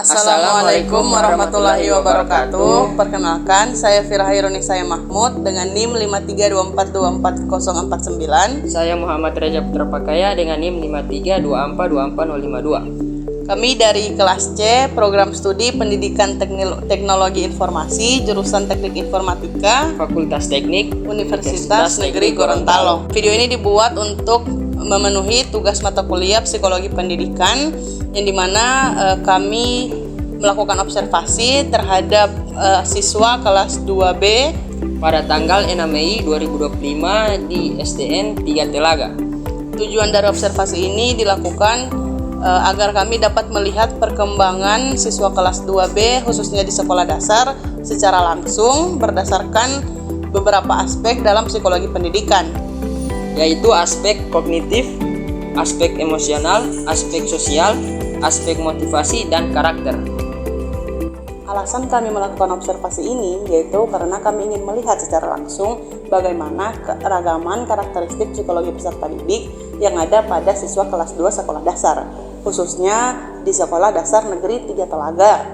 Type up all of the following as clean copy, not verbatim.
Assalamualaikum warahmatullahi wabarakatuh. Perkenalkan, saya Firah Ironisaya Mahmud dengan NIM 5324244049. Saya Muhammad Reza Putra Pakaya dengan NIM 5324244052. Kami dari kelas C, Program Studi Pendidikan Teknologi Informasi, jurusan Teknik Informatika, Fakultas Teknik, Universitas Negeri Gorontalo. Video ini dibuat untuk memenuhi tugas mata kuliah Psikologi Pendidikan, yang dimana kami melakukan observasi terhadap siswa kelas 2B pada tanggal 6 Mei 2025 di SDN 3 Telaga. Tujuan dari observasi ini dilakukan agar kami dapat melihat perkembangan siswa kelas 2B khususnya di sekolah dasar secara langsung berdasarkan beberapa aspek dalam psikologi pendidikan, yaitu aspek kognitif, aspek emosional, aspek sosial, aspek motivasi, dan karakter. Alasan kami melakukan observasi ini yaitu karena kami ingin melihat secara langsung bagaimana keragaman karakteristik psikologi peserta didik yang ada pada siswa kelas 2 sekolah dasar, khususnya di sekolah dasar negeri 3 Telaga.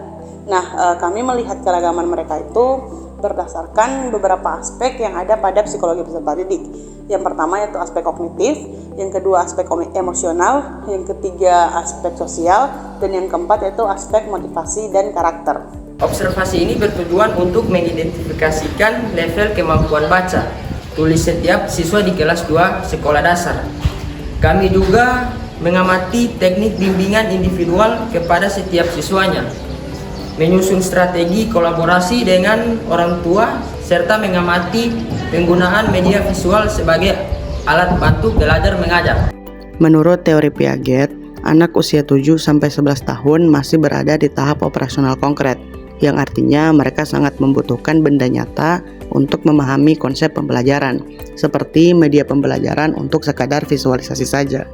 Nah, kami melihat keragaman mereka itu berdasarkan beberapa aspek yang ada pada psikologi peserta didik. Yang pertama yaitu aspek kognitif, yang kedua aspek emosional, yang ketiga aspek sosial, dan yang keempat yaitu aspek motivasi dan karakter. Observasi ini bertujuan untuk mengidentifikasikan level kemampuan baca, tulis setiap siswa di kelas 2 sekolah dasar. Kami juga mengamati teknik bimbingan individual kepada setiap siswanya, menyusun strategi kolaborasi dengan orang tua, serta mengamati penggunaan media visual sebagai alat bantu belajar mengajar. Menurut teori Piaget, anak usia 7-11 tahun masih berada di tahap operasional konkret, yang artinya mereka sangat membutuhkan benda nyata untuk memahami konsep pembelajaran, seperti media pembelajaran untuk sekadar visualisasi saja.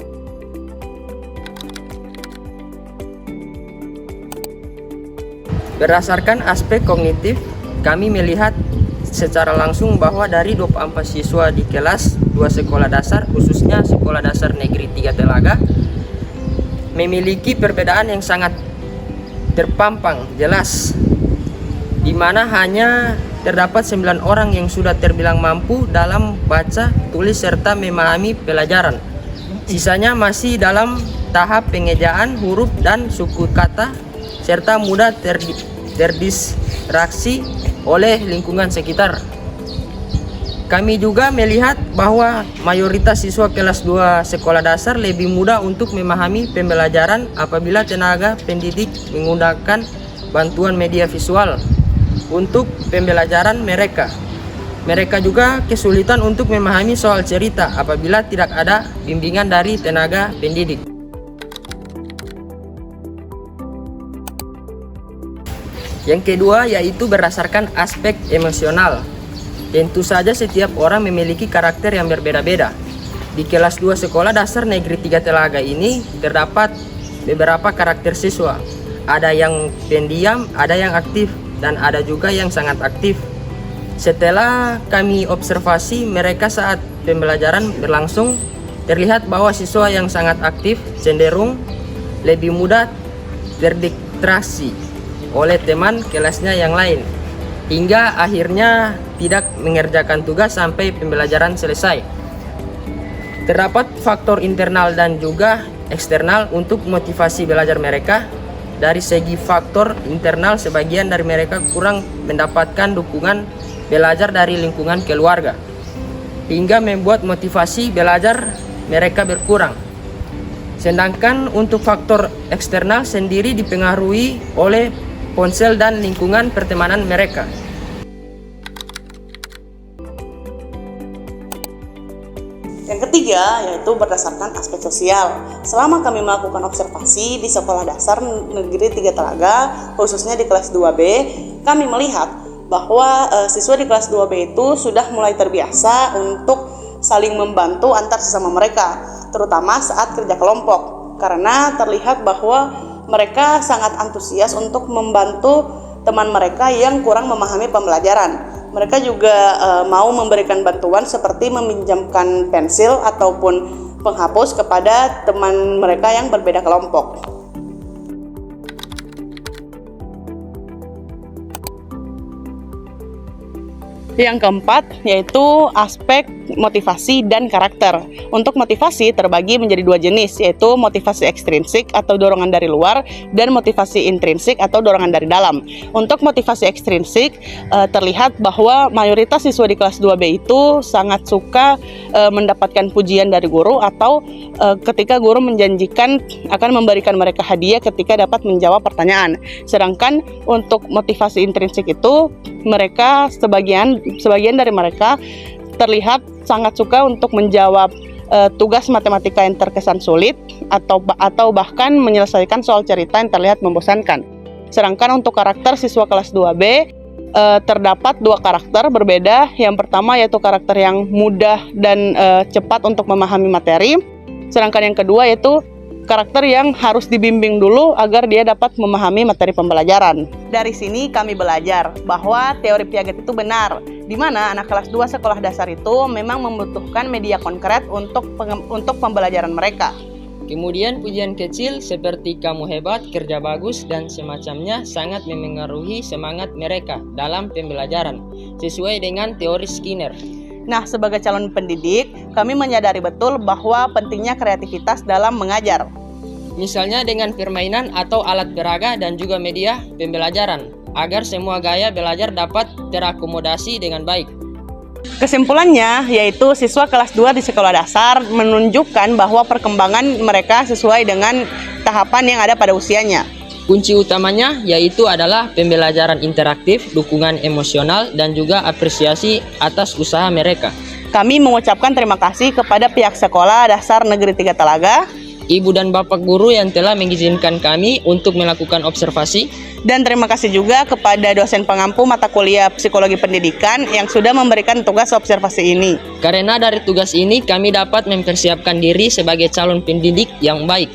Berdasarkan aspek kognitif, kami melihat secara langsung bahwa dari 24 siswa di kelas 2 sekolah dasar, khususnya sekolah dasar negeri 3 Telaga, memiliki perbedaan yang sangat terpampang jelas, di mana hanya terdapat 9 orang yang sudah terbilang mampu dalam baca, tulis, serta memahami pelajaran. Sisanya masih dalam tahap pengejaan huruf dan suku kata, serta mudah terdistraksi oleh lingkungan sekitar. Kami juga melihat bahwa mayoritas siswa kelas 2 sekolah dasar lebih mudah untuk memahami pembelajaran apabila tenaga pendidik menggunakan bantuan media visual untuk pembelajaran mereka. Mereka juga kesulitan untuk memahami soal cerita apabila tidak ada bimbingan dari tenaga pendidik. Yang kedua yaitu berdasarkan aspek emosional. Tentu saja setiap orang memiliki karakter yang berbeda-beda. Di kelas 2 sekolah dasar negeri 3 Telaga ini terdapat beberapa karakter siswa. Ada yang pendiam, ada yang aktif, dan ada juga yang sangat aktif. Setelah kami observasi mereka saat pembelajaran berlangsung, terlihat bahwa siswa yang sangat aktif cenderung lebih mudah terdistraksi oleh teman kelasnya yang lain, hingga akhirnya tidak mengerjakan tugas sampai pembelajaran selesai. Terdapat faktor internal dan juga eksternal untuk motivasi belajar mereka. Dari segi faktor internal, sebagian dari mereka kurang mendapatkan dukungan belajar dari lingkungan keluarga, hingga membuat motivasi belajar mereka berkurang. Sedangkan untuk faktor eksternal sendiri dipengaruhi oleh ponsel dan lingkungan pertemanan mereka. Yang ketiga yaitu berdasarkan aspek sosial. Selama kami melakukan observasi di sekolah dasar negeri 3 Telaga, khususnya di kelas 2B, kami melihat bahwa siswa di kelas 2B itu sudah mulai terbiasa untuk saling membantu antar sesama mereka, terutama saat kerja kelompok, karena terlihat bahwa mereka sangat antusias untuk membantu teman mereka yang kurang memahami pembelajaran. Mereka juga mau memberikan bantuan seperti meminjamkan pensil ataupun penghapus kepada teman mereka yang berbeda kelompok. Yang keempat yaitu aspek motivasi dan karakter. Untuk motivasi terbagi menjadi dua jenis, yaitu motivasi ekstrinsik atau dorongan dari luar dan motivasi intrinsik atau dorongan dari dalam. Untuk motivasi ekstrinsik terlihat bahwa mayoritas siswa di kelas 2B itu sangat suka mendapatkan pujian dari guru atau ketika guru menjanjikan akan memberikan mereka hadiah ketika dapat menjawab pertanyaan. Sedangkan untuk motivasi intrinsik itu mereka sebagian dari mereka terlihat sangat suka untuk menjawab tugas matematika yang terkesan sulit atau bahkan menyelesaikan soal cerita yang terlihat membosankan. Sedangkan untuk karakter siswa kelas 2B terdapat dua karakter berbeda. Yang pertama yaitu karakter yang mudah dan cepat untuk memahami materi. Sedangkan yang kedua yaitu karakter yang harus dibimbing dulu agar dia dapat memahami materi pembelajaran. Dari sini kami belajar bahwa teori Piaget itu benar, di mana anak kelas 2 sekolah dasar itu memang membutuhkan media konkret untuk pembelajaran mereka. Kemudian pujian kecil seperti kamu hebat, kerja bagus, dan semacamnya sangat memengaruhi semangat mereka dalam pembelajaran, sesuai dengan teori Skinner. Nah, sebagai calon pendidik, kami menyadari betul bahwa pentingnya kreativitas dalam mengajar. Misalnya dengan permainan atau alat peraga dan juga media pembelajaran, agar semua gaya belajar dapat terakomodasi dengan baik. Kesimpulannya, yaitu siswa kelas 2 di sekolah dasar menunjukkan bahwa perkembangan mereka sesuai dengan tahapan yang ada pada usianya. Kunci utamanya yaitu adalah pembelajaran interaktif, dukungan emosional, dan juga apresiasi atas usaha mereka. Kami mengucapkan terima kasih kepada pihak Sekolah Dasar Negeri 3 Talaga, Ibu dan Bapak guru yang telah mengizinkan kami untuk melakukan observasi, dan terima kasih juga kepada dosen pengampu mata kuliah Psikologi Pendidikan yang sudah memberikan tugas observasi ini. Karena dari tugas ini kami dapat mempersiapkan diri sebagai calon pendidik yang baik.